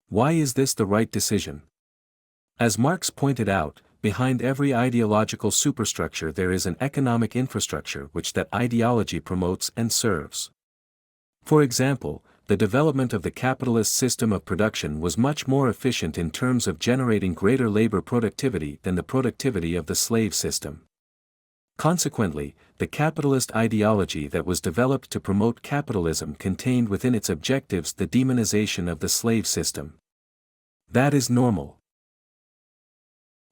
A: Why is this the right decision? As Marx pointed out, behind every ideological superstructure there is an economic infrastructure which that ideology promotes and serves. For example, the development of the capitalist system of production was much more efficient in terms of generating greater labor productivity than the productivity of the slave system. Consequently, the capitalist ideology that was developed to promote capitalism contained within its objectives the demonization of the slave system. That is normal.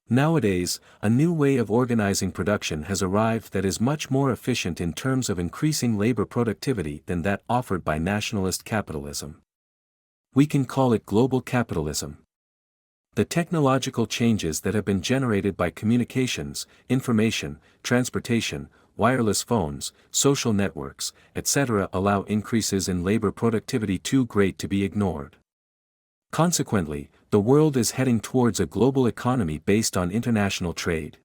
A: Nowadays, a new way of organizing production has arrived that is much more efficient in terms of increasing labor productivity than that offered by nationalist capitalism. We can call it global capitalism. The technological changes that have been generated by communications, information, transportation, wireless phones, social networks, etc. allow increases in labor productivity too great to be ignored. Consequently, the world is heading towards a global economy based on international trade.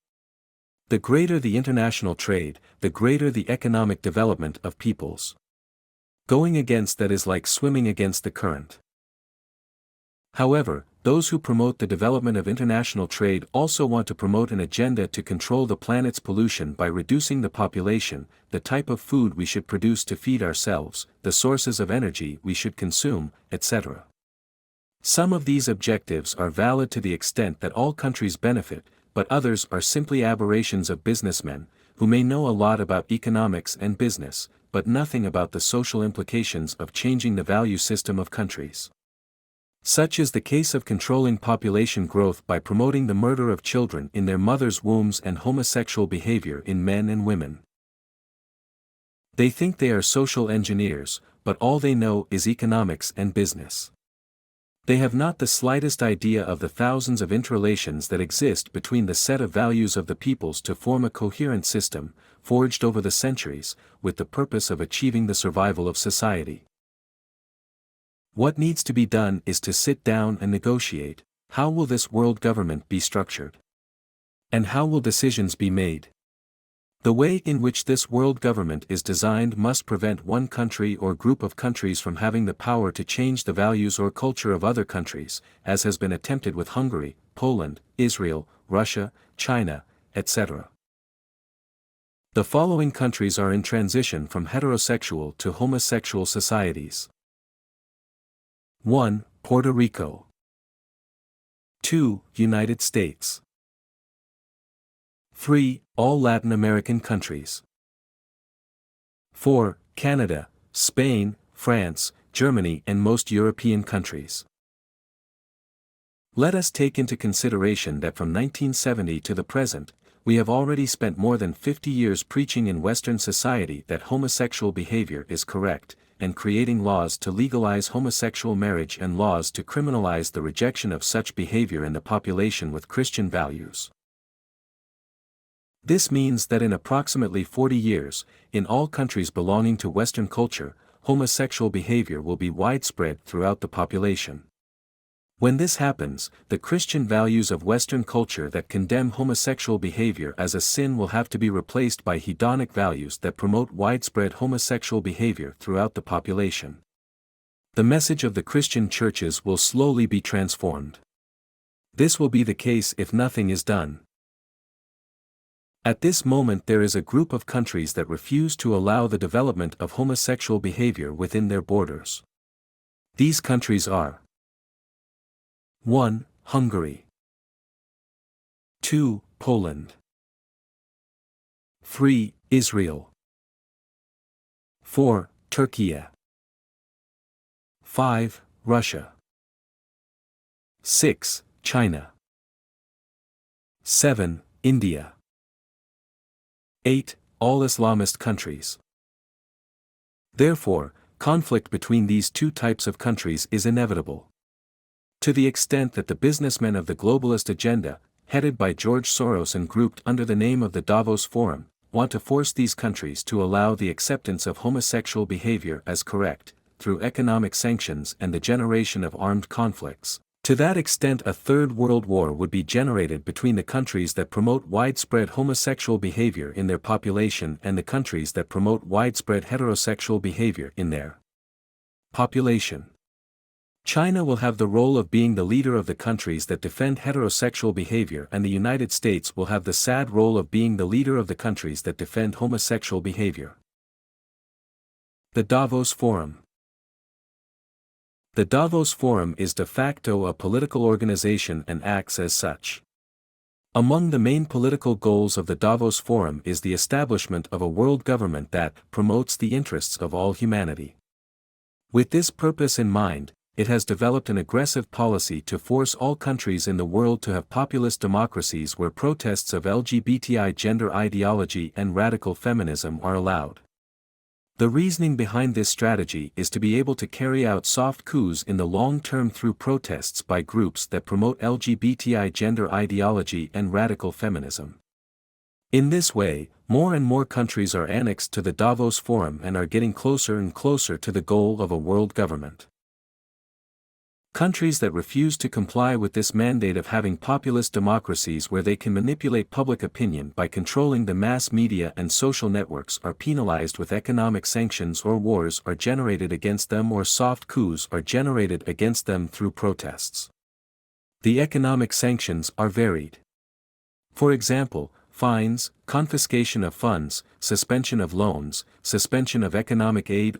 A: The greater the international trade, the greater the economic development of peoples. Going against that is like swimming against the current. However, those who promote the development of international trade also want to promote an agenda to control the planet's pollution by reducing the population, the type of food we should produce to feed ourselves, the sources of energy we should consume, etc. Some of these objectives are valid to the extent that all countries benefit, but others are simply aberrations of businessmen, who may know a lot about economics and business, but nothing about the social implications of changing the value system of countries. Such is the case of controlling population growth by promoting the murder of children in their mothers' wombs and homosexual behavior in men and women. They think they are social engineers, but all they know is economics and business. They have not the slightest idea of the thousands of interrelations that exist between the set of values of the peoples to form a coherent system, forged over the centuries, with the purpose of achieving the survival of society. What needs to be done is to sit down and negotiate. How will this world government be structured? And how will decisions be made? The way in which this world government is designed must prevent one country or group of countries from having the power to change the values or culture of other countries, as has been attempted with Hungary, Poland, Israel, Russia, China, etc. The following countries are in transition from heterosexual to homosexual societies. 1. Puerto Rico. 2. United States. 3. All Latin American countries. 4. Canada, Spain, France, Germany and most European countries. Let us take into consideration that from 1970 to the present, we have already spent more than 50 years preaching in Western society that homosexual behavior is correct, and creating laws to legalize homosexual marriage and laws to criminalize the rejection of such behavior in the population with Christian values. This means that in approximately 40 years, in all countries belonging to Western culture, homosexual behavior will be widespread throughout the population. When this happens, the Christian values of Western culture that condemn homosexual behavior as a sin will have to be replaced by hedonic values that promote widespread homosexual behavior throughout the population. The message of the Christian churches will slowly be transformed. This will be the case if nothing is done. At this moment there is a group of countries that refuse to allow the development of homosexual behavior within their borders. These countries are 1. Hungary. 2. Poland. 3. Israel. 4. Turkey. 5. Russia. 6. China. 7. India. 8. All Islamist countries. Therefore, conflict between these two types of countries is inevitable. To the extent that the businessmen of the globalist agenda, headed by George Soros and grouped under the name of the Davos Forum, want to force these countries to allow the acceptance of homosexual behavior as correct, through economic sanctions and the generation of armed conflicts, To that extent, a third world war would be generated between the countries that promote widespread homosexual behavior in their population and the countries that promote widespread heterosexual behavior in their population. China will have the role of being the leader of the countries that defend heterosexual behavior, and the United States will have the sad role of being the leader of the countries that defend homosexual behavior. The Davos Forum. The Davos Forum is de facto a political organization and acts as such. Among the main political goals of the Davos Forum is the establishment of a world government that promotes the interests of all humanity. With this purpose in mind, it has developed an aggressive policy to force all countries in the world to have populist democracies where protests of LGBTI gender ideology and radical feminism are allowed. The reasoning behind this strategy is to be able to carry out soft coups in the long term through protests by groups that promote LGBTI gender ideology and radical feminism. In this way, more and more countries are annexed to the Davos Forum and are getting closer and closer to the goal of a world government. Countries that refuse to comply with this mandate of having populist democracies where they can manipulate public opinion by controlling the mass media and social networks are penalized with economic sanctions, or wars are generated against them, or soft coups are generated against them through protests. The economic sanctions are varied. For example, fines, confiscation of funds, suspension of loans, suspension of economic aid,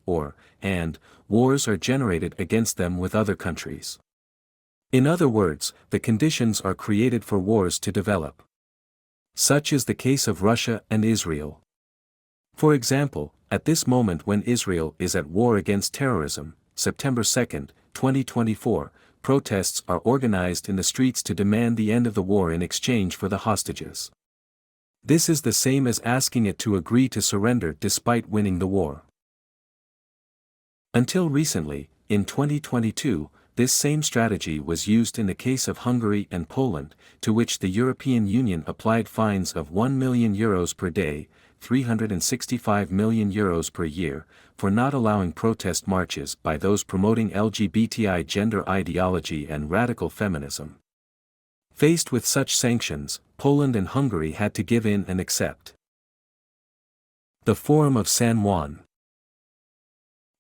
A: and wars are generated against them with other countries. In other words, the conditions are created for wars to develop. Such is the case of Russia and Israel. For example, at this moment when Israel is at war against terrorism, September 2, 2024, protests are organized in the streets to demand the end of the war in exchange for the hostages. This is the same as asking it to agree to surrender despite winning the war. Until recently, in 2022, this same strategy was used in the case of Hungary and Poland, to which the European Union applied fines of €1 million per day, €365 million per year, for not allowing protest marches by those promoting LGBTI gender ideology and radical feminism. Faced with such sanctions, Poland and Hungary had to give in and accept. The Forum of San Juan.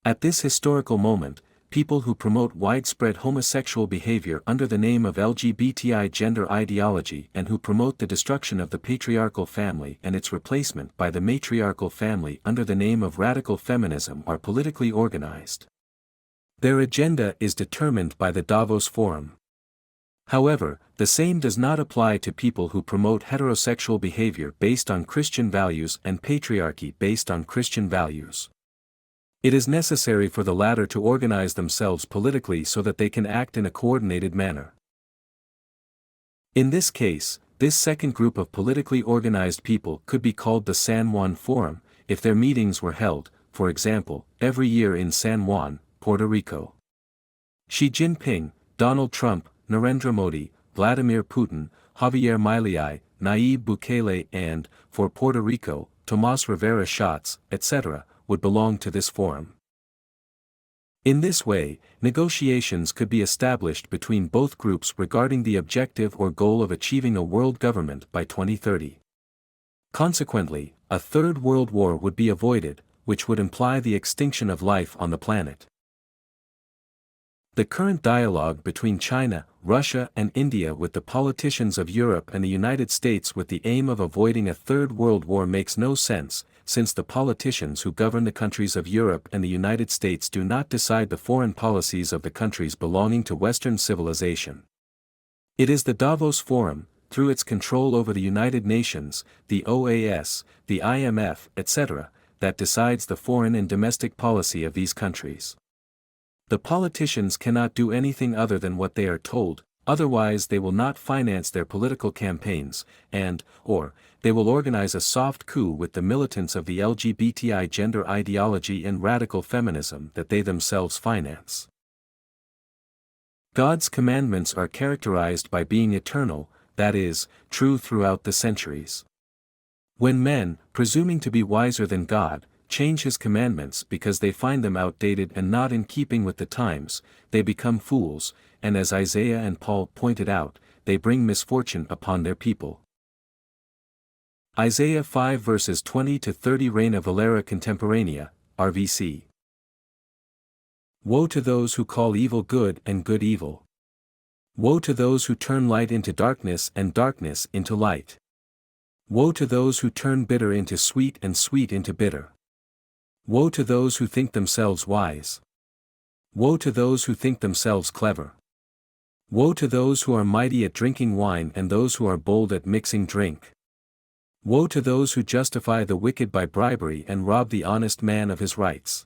A: At this historical moment, people who promote widespread homosexual behavior under the name of LGBTI gender ideology and who promote the destruction of the patriarchal family and its replacement by the matriarchal family under the name of radical feminism are politically organized. Their agenda is determined by the Davos Forum. However, the same does not apply to people who promote heterosexual behavior based on Christian values and patriarchy based on Christian values. It is necessary for the latter to organize themselves politically so that they can act in a coordinated manner. In this case, this second group of politically organized people could be called the San Juan Forum, if their meetings were held, for example, every year in San Juan, Puerto Rico. Xi Jinping, Donald Trump, Narendra Modi, Vladimir Putin, Javier Milei, Nayib Bukele and, for Puerto Rico, Tomás Rivera Schatz, etc., would belong to this forum. In this way, negotiations could be established between both groups regarding the objective or goal of achieving a world government by 2030. Consequently, a third world war would be avoided, which would imply the extinction of life on the planet. The current dialogue between China, Russia and India with the politicians of Europe and the United States with the aim of avoiding a third world war makes no sense, since the politicians who govern the countries of Europe and the United States do not decide the foreign policies of the countries belonging to Western civilization. It is the Davos Forum, through its control over the United Nations, the OAS, the IMF, etc., that decides the foreign and domestic policy of these countries. The politicians cannot do anything other than what they are told, otherwise they will not finance their political campaigns, or they will organize a soft coup with the militants of the LGBTI gender ideology and radical feminism that they themselves finance. God's commandments are characterized by being eternal, that is, true throughout the centuries. When men, presuming to be wiser than God, change His commandments because they find them outdated and not in keeping with the times, they become fools, and as Isaiah and Paul pointed out, they bring misfortune upon their people. Isaiah 5 verses 20 to 30 Reina Valera Contemporanea, RVC. Woe to those who call evil good and good evil. Woe to those who turn light into darkness and darkness into light. Woe to those who turn bitter into sweet and sweet into bitter. Woe to those who think themselves wise. Woe to those who think themselves clever. Woe to those who are mighty at drinking wine and those who are bold at mixing drink. Woe to those who justify the wicked by bribery and rob the honest man of his rights.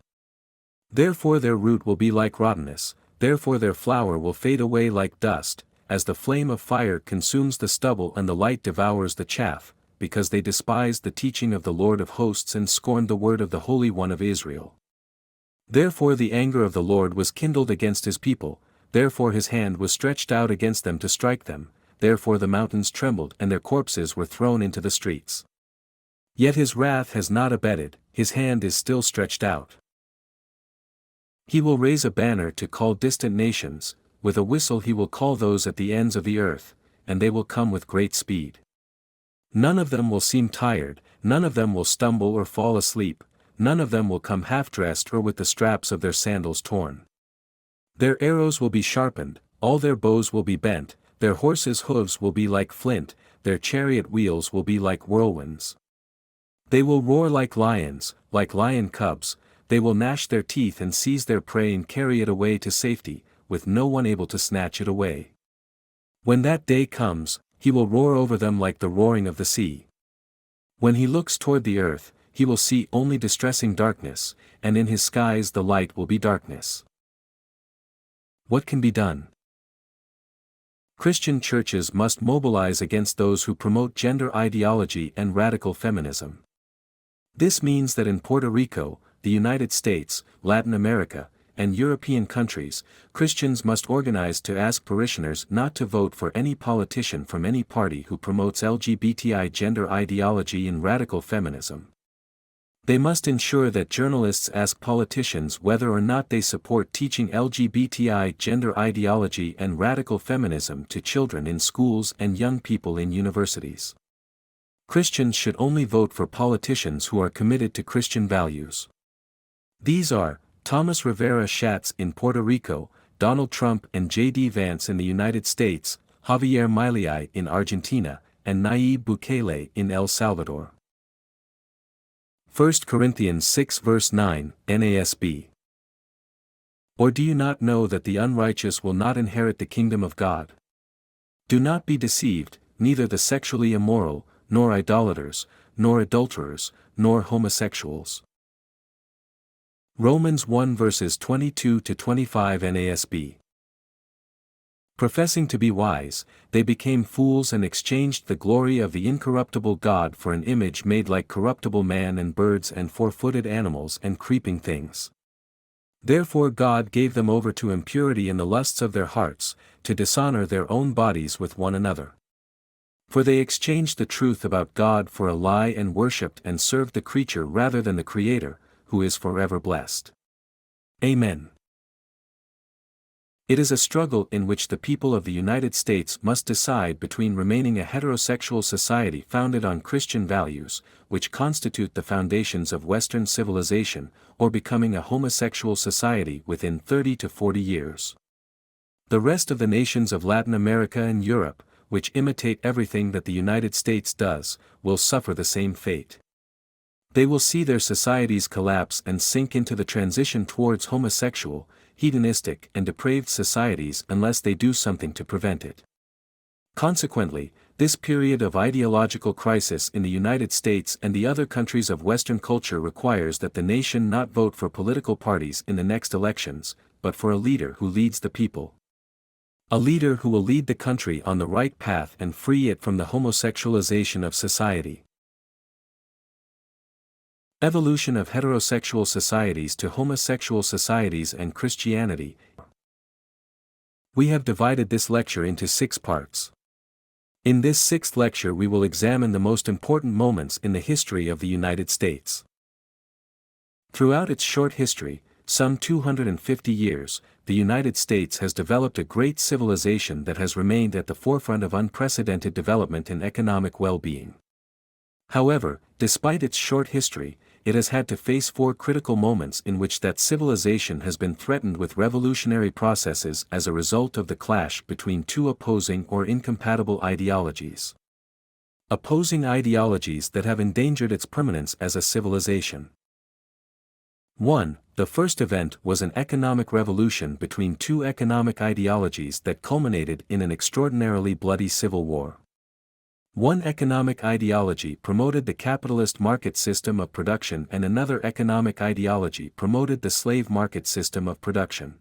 A: Therefore their root will be like rottenness, therefore their flower will fade away like dust, as the flame of fire consumes the stubble and the light devours the chaff, because they despised the teaching of the Lord of hosts and scorned the word of the Holy One of Israel. Therefore the anger of the Lord was kindled against his people, therefore his hand was stretched out against them to strike them, therefore the mountains trembled and their corpses were thrown into the streets. Yet his wrath has not abated, his hand is still stretched out. He will raise a banner to call distant nations, with a whistle he will call those at the ends of the earth, and they will come with great speed. None of them will seem tired, none of them will stumble or fall asleep, none of them will come half-dressed or with the straps of their sandals torn. Their arrows will be sharpened, all their bows will be bent, their horses' hooves will be like flint, their chariot wheels will be like whirlwinds. They will roar like lions, like lion cubs, they will gnash their teeth and seize their prey and carry it away to safety, with no one able to snatch it away. When that day comes, he will roar over them like the roaring of the sea. When he looks toward the earth, he will see only distressing darkness, and in his skies the light will be darkness. What can be done? Christian churches must mobilize against those who promote gender ideology and radical feminism. This means that in Puerto Rico, the United States, Latin America, and European countries, Christians must organize to ask parishioners not to vote for any politician from any party who promotes LGBTI gender ideology and radical feminism. They must ensure that journalists ask politicians whether or not they support teaching LGBTI gender ideology and radical feminism to children in schools and young people in universities. Christians should only vote for politicians who are committed to Christian values. These are Thomas Rivera Schatz in Puerto Rico, Donald Trump and J.D. Vance in the United States, Javier Milei in Argentina, and Nayib Bukele in El Salvador. 1 Corinthians 6 verse 9, NASB. Or do you not know that the unrighteous will not inherit the kingdom of God? Do not be deceived, neither the sexually immoral, nor idolaters, nor adulterers, nor homosexuals. Romans 1 verses 22 to 25 NASB. Professing to be wise, they became fools and exchanged the glory of the incorruptible God for an image made like corruptible man and birds and four-footed animals and creeping things. Therefore God gave them over to impurity in the lusts of their hearts, to dishonor their own bodies with one another. For they exchanged the truth about God for a lie and worshipped and served the creature rather than the Creator, who is forever blessed. Amen. It is a struggle in which the people of the United States must decide between remaining a heterosexual society founded on Christian values, which constitute the foundations of Western civilization, or becoming a homosexual society within 30 to 40 years. The rest of the nations of Latin America and Europe, which imitate everything that the United States does, will suffer the same fate. They will see their societies collapse and sink into the transition towards homosexual, hedonistic and depraved societies unless they do something to prevent it. Consequently, this period of ideological crisis in the United States and the other countries of Western culture requires that the nation not vote for political parties in the next elections, but for a leader who leads the people. A leader who will lead the country on the right path and free it from the homosexualization of society. Evolution of heterosexual societies to homosexual societies and Christianity. We have divided this lecture into 6 parts. In this 6th lecture we will examine the most important moments in the history of the United States. Throughout its short history, some 250 years, the United States has developed a great civilization that has remained at the forefront of unprecedented development in economic well-being. However, despite its short history, it has had to face four critical moments in which that civilization has been threatened with revolutionary processes as a result of the clash between two opposing or incompatible ideologies. Opposing ideologies that have endangered its permanence as a civilization. 1. The first event was an economic revolution between two economic ideologies that culminated in an extraordinarily bloody civil war. One economic ideology promoted the capitalist market system of production and another economic ideology promoted the slave market system of production.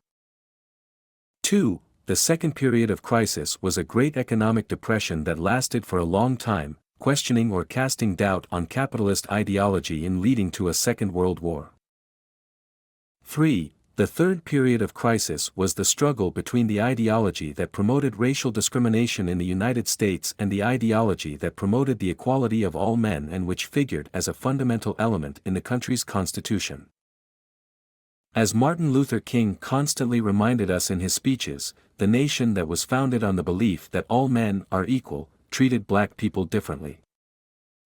A: 2. The second period of crisis was a great economic depression that lasted for a long time, questioning or casting doubt on capitalist ideology and leading to a Second World War. 3. The third period of crisis was the struggle between the ideology that promoted racial discrimination in the United States and the ideology that promoted the equality of all men and which figured as a fundamental element in the country's constitution. As Martin Luther King constantly reminded us in his speeches, the nation that was founded on the belief that all men are equal, treated black people differently.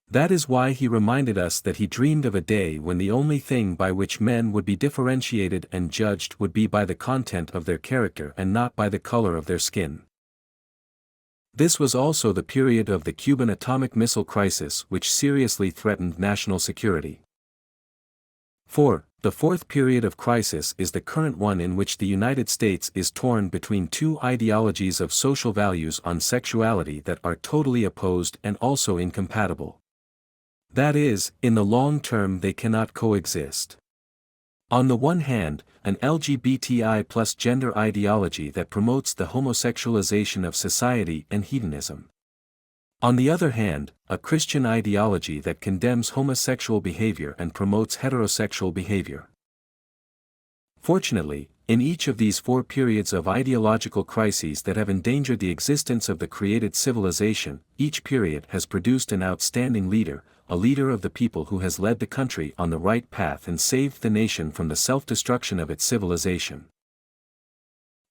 A: That is why he reminded us that he dreamed of a day when the only thing by which men would be differentiated and judged would be by the content of their character and not by the color of their skin. This was also the period of the Cuban atomic missile crisis which seriously threatened national security. 4. The fourth period of crisis is the current one in which the United States is torn between two ideologies of social values on sexuality that are totally opposed and also incompatible. That is, in the long term they cannot coexist. On the one hand, an LGBTI plus gender ideology that promotes the homosexualization of society and hedonism. On the other hand, a Christian ideology that condemns homosexual behavior and promotes heterosexual behavior. Fortunately, in each of these four periods of ideological crises that have endangered the existence of the created civilization, each period has produced an outstanding leader, a leader of the people who has led the country on the right path and saved the nation from the self-destruction of its civilization.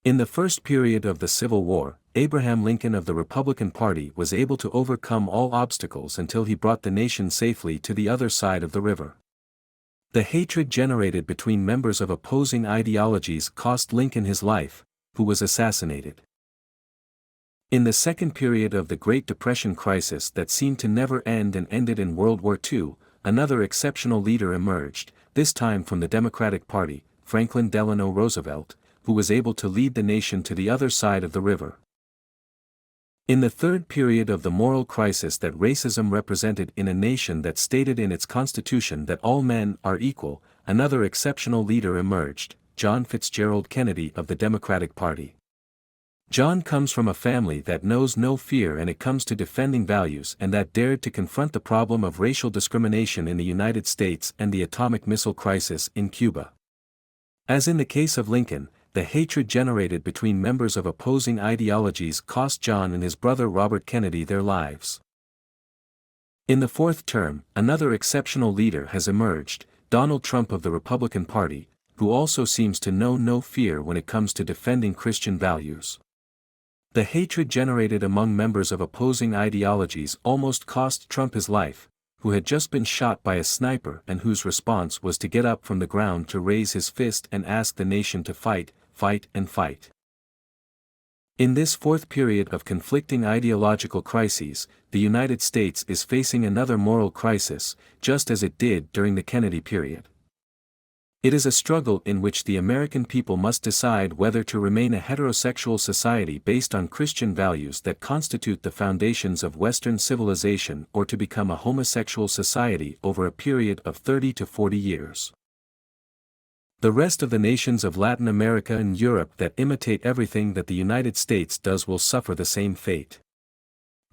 A: In the first period of the Civil War, Abraham Lincoln of the Republican Party was able to overcome all obstacles until he brought the nation safely to the other side of the river. The hatred generated between members of opposing ideologies cost Lincoln his life, who was assassinated. In the second period of the Great Depression crisis that seemed to never end and ended in World War II, another exceptional leader emerged, this time from the Democratic Party, Franklin Delano Roosevelt, who was able to lead the nation to the other side of the river. In the third period of the moral crisis that racism represented in a nation that stated in its constitution that all men are equal, another exceptional leader emerged, John Fitzgerald Kennedy of the Democratic Party. John comes from a family that knows no fear when it comes to defending values and that dared to confront the problem of racial discrimination in the United States and the atomic missile crisis in Cuba. As in the case of Lincoln, the hatred generated between members of opposing ideologies cost John and his brother Robert Kennedy their lives. In the fourth term, another exceptional leader has emerged, Donald Trump of the Republican Party, who also seems to know no fear when it comes to defending Christian values. The hatred generated among members of opposing ideologies almost cost Trump his life, who had just been shot by a sniper and whose response was to get up from the ground to raise his fist and ask the nation to fight, fight and fight. In this fourth period of conflicting ideological crises, the United States is facing another moral crisis, just as it did during the Kennedy period. It is a struggle in which the American people must decide whether to remain a heterosexual society based on Christian values that constitute the foundations of Western civilization or to become a homosexual society over a period of 30 to 40 years. The rest of the nations of Latin America and Europe that imitate everything that the United States does will suffer the same fate.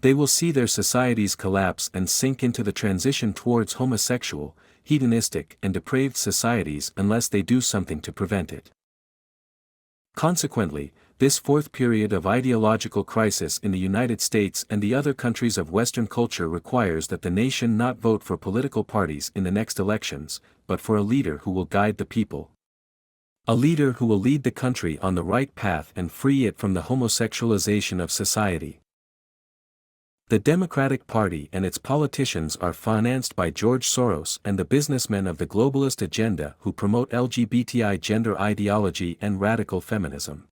A: They will see their societies collapse and sink into the transition towards homosexual, hedonistic and depraved societies unless they do something to prevent it. Consequently, this fourth period of ideological crisis in the United States and the other countries of Western culture requires that the nation not vote for political parties in the next elections, but for a leader who will guide the people. A leader who will lead the country on the right path and free it from the homosexualization of society. The Democratic Party and its politicians are financed by George Soros and the businessmen of the globalist agenda who promote LGBTI gender ideology and radical feminism.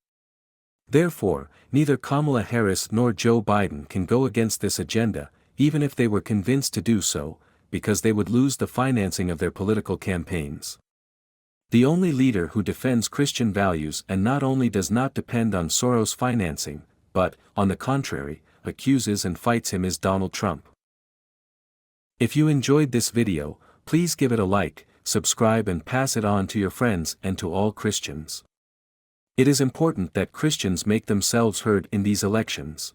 A: Therefore, neither Kamala Harris nor Joe Biden can go against this agenda, even if they were convinced to do so, because they would lose the financing of their political campaigns. The only leader who defends Christian values and not only does not depend on Soros financing, but, on the contrary, accuses and fights him is Donald Trump. If you enjoyed this video, please give it a like, subscribe and pass it on to your friends and to all Christians. It is important that Christians make themselves heard in these elections.